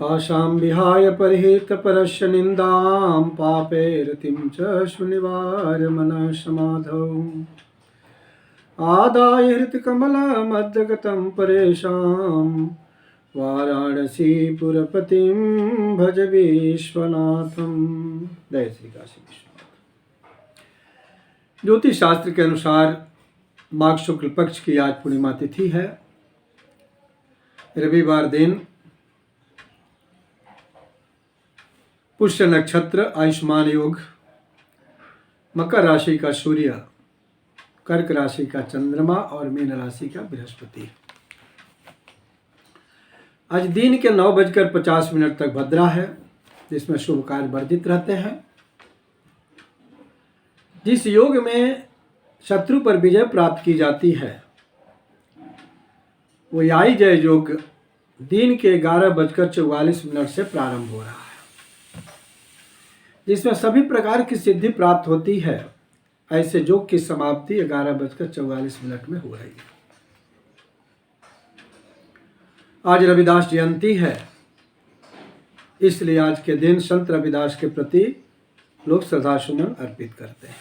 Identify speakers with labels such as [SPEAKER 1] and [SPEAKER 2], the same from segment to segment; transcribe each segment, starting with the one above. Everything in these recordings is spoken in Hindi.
[SPEAKER 1] आशां विहाय परिहितपरस्य निन्दां पापैरतिं च सुनिवार्य मनः समाधौ आदाय हृत्कमलमद्गतं परेशां वाराणसीपुरपतिं भज विश्वनाथं। जय श्री काशी विश्वनाथ। ज्योतिष शास्त्र के अनुसार माघ शुक्ल पक्ष की आज पूर्णिमा तिथि है, रविवार दिन, पुष्य नक्षत्र, आयुष्मान योग, मकर राशि का सूर्य, कर्क राशि का चंद्रमा और मीन राशि का बृहस्पति। आज दिन के 9:50 तक भद्रा है, जिसमें शुभ कार्य वर्जित रहते हैं। जिस योग में शत्रु पर विजय प्राप्त की जाती है वो याई जय योग दिन के 11:44 से प्रारंभ हो रहा है, जिसमें सभी प्रकार की सिद्धि प्राप्त होती है। ऐसे योग की समाप्ति 11:44 में हो रही है। आज रविदास जयंती है, इसलिए आज के दिन संत रविदास के प्रति लोग श्रद्धासुमन अर्पित करते हैं।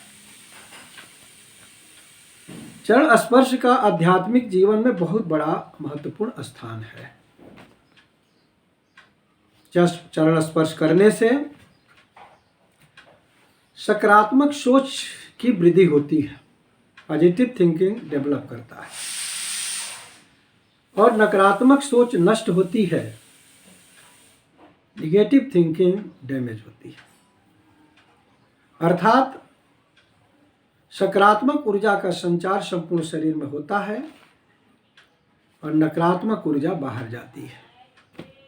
[SPEAKER 1] चरण स्पर्श का आध्यात्मिक जीवन में बहुत बड़ा महत्वपूर्ण स्थान है। चरण स्पर्श करने से सकारात्मक सोच की वृद्धि होती है, पॉजिटिव थिंकिंग डेवलप करता है, और नकारात्मक सोच नष्ट होती है, निगेटिव थिंकिंग डैमेज होती है। अर्थात सकारात्मक ऊर्जा का संचार संपूर्ण शरीर में होता है और नकारात्मक ऊर्जा बाहर जाती है।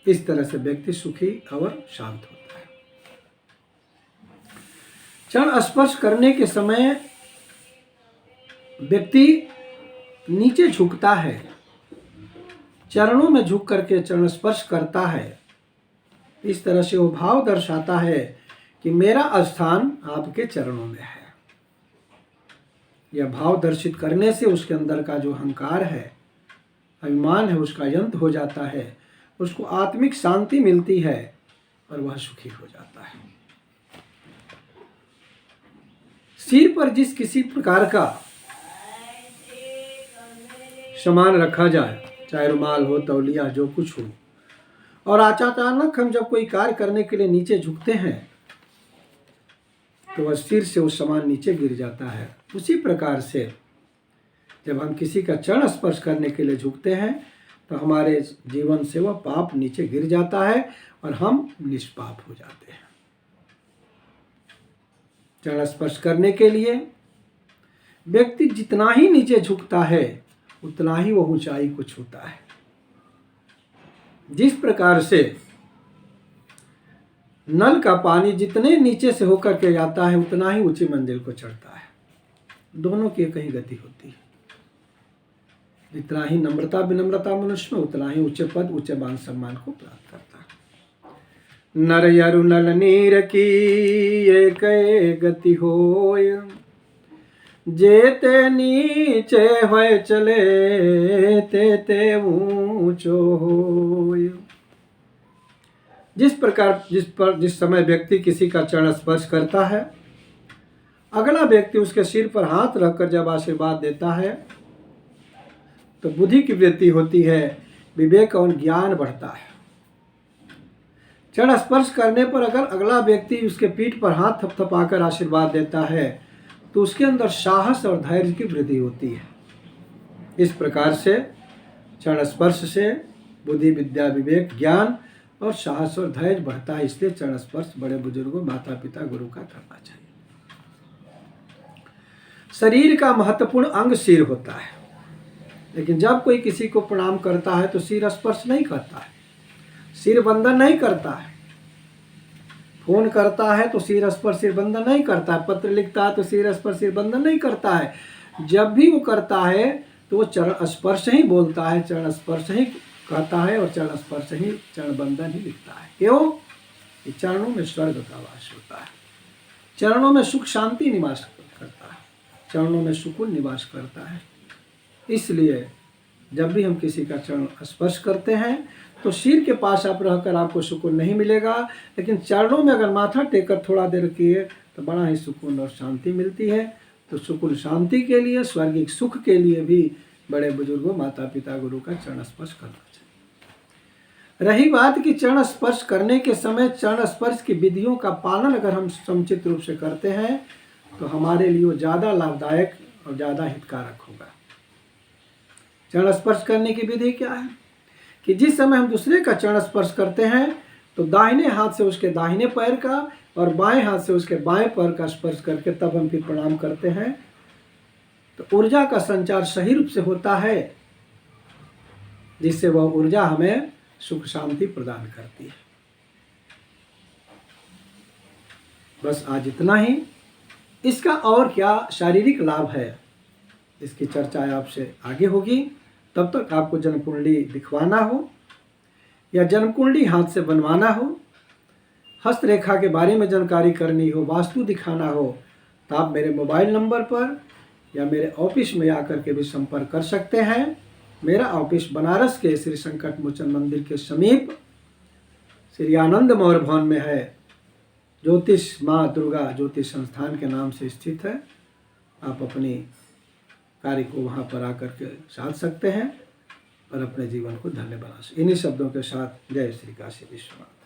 [SPEAKER 1] इस तरह से व्यक्ति सुखी और शांत होता है। चरण स्पर्श करने के समय व्यक्ति नीचे झुकता है, चरणों में झुक करके चरण स्पर्श करता है। इस तरह से वो भाव दर्शाता है कि मेरा स्थान आपके चरणों में है। यह भाव दर्शित करने से उसके अंदर का जो अहंकार है, अभिमान है, उसका अंत हो जाता है, उसको आत्मिक शांति मिलती है और वह सुखी हो जाता है। सिर पर जिस किसी प्रकार का सामान रखा जाए, चाहे रुमाल हो, तौलिया, जो कुछ हो, और अचानक हम जब कोई कार्य करने के लिए नीचे झुकते हैं तो वह सिर से वो सामान नीचे गिर जाता है। उसी प्रकार से जब हम किसी का चरण स्पर्श करने के लिए झुकते हैं तो हमारे जीवन से वह पाप नीचे गिर जाता है और हम निष्पाप हो जाते हैं। चरण स्पर्श करने के लिए व्यक्ति जितना ही नीचे झुकता है उतना ही वह ऊंचाई को छूता है। जिस प्रकार से नल का पानी जितने नीचे से होकर के जाता है उतना ही ऊंची मंजिल को चढ़ता है। दोनों की एक ही गति होती है। जितना ही नम्रता विनम्रता मनुष्य में, उतना ही ऊंचे पद, ऊंचे मान सम्मान को प्राप्त करता है। नर यरु नल नीर की एक गति होय, जेते नीचे होय चले ते ऊंचो होय। जिस समय व्यक्ति किसी का चरण स्पर्श करता है, अगला व्यक्ति उसके सिर पर हाथ रखकर जब आशीर्वाद देता है तो बुद्धि की वृद्धि होती है, विवेक और ज्ञान बढ़ता है। चरण स्पर्श करने पर अगर अगला व्यक्ति उसके पीठ पर हाथ थपथपाकर आशीर्वाद देता है तो उसके अंदर साहस और धैर्य की वृद्धि होती है। इस प्रकार से चरण स्पर्श से बुद्धि, विद्या, विवेक, ज्ञान और साहस और धैर्य बढ़ता है। इसलिए चरण स्पर्श बड़े बुजुर्गों, माता पिता, गुरु का करना चाहिए। शरीर का महत्वपूर्ण अंग सिर होता है, लेकिन जब कोई किसी को प्रणाम करता है तो सिर स्पर्श नहीं करता है, सिर बंधन नहीं करता है। फोन करता है तो सिर स्पर्श सिर बंधन नहीं करता है, पत्र लिखता है तो सिर स्पर्श सिर बंधन नहीं करता है। जब भी वो करता है तो वो चरण स्पर्श ही बोलता है, चरण स्पर्श ही कहता है और चरण स्पर्श ही, चरण बंधन ही लिखता है। क्यों? कि चरणों में स्वर्ग का वास होता है, चरणों में सुख शांति निवास करता है, चरणों में सुकून निवास करता है। इसलिए जब भी हम किसी का चरण स्पर्श करते हैं तो सिर के पास आप रहकर आपको सुकून नहीं मिलेगा, लेकिन चरणों में अगर माथा टेक कर थोड़ा देर किए तो बड़ा ही सुकून और शांति मिलती है। तो सुकून शांति के लिए, स्वर्गिक सुख के लिए भी बड़े बुजुर्गों, माता पिता, गुरु का चरण स्पर्श करना चाहिए। रही बात कि चरण स्पर्श करने के समय चरण स्पर्श की विधियों का पालन अगर हम समुचित रूप से करते हैं तो हमारे लिए वो ज़्यादा लाभदायक और ज़्यादा हितकारक होगा। चरण स्पर्श करने की विधि क्या है कि जिस समय हम दूसरे का चरण स्पर्श करते हैं तो दाहिने हाथ से उसके दाहिने पैर का और बाएं हाथ से उसके बाएं पैर का स्पर्श करके तब हम फिर प्रणाम करते हैं। तो ऊर्जा का संचार सही रूप से होता है, जिससे वह ऊर्जा हमें सुख शांति प्रदान करती है। बस आज इतना ही। इसका और क्या शारीरिक लाभ है, इसकी चर्चा आपसे आगे होगी। तब तक आपको जन्म कुंडली दिखवाना हो या जन्म कुंडली हाथ से बनवाना हो, हस्तरेखा के बारे में जानकारी करनी हो, वास्तु दिखाना हो, तो आप मेरे मोबाइल नंबर पर या मेरे ऑफिस में आकर के भी संपर्क कर सकते हैं। मेरा ऑफिस बनारस के श्री संकट मोचन मंदिर के समीप श्री आनंद मौर्य भवन में है। ज्योतिष माँ दुर्गा ज्योतिष संस्थान के नाम से स्थित है। आप अपनी कार्य को वहाँ पर आकर के साध सकते हैं और अपने जीवन को धन्य बना सकते। इन्हीं शब्दों के साथ जय श्री काशी विश्वनाथ।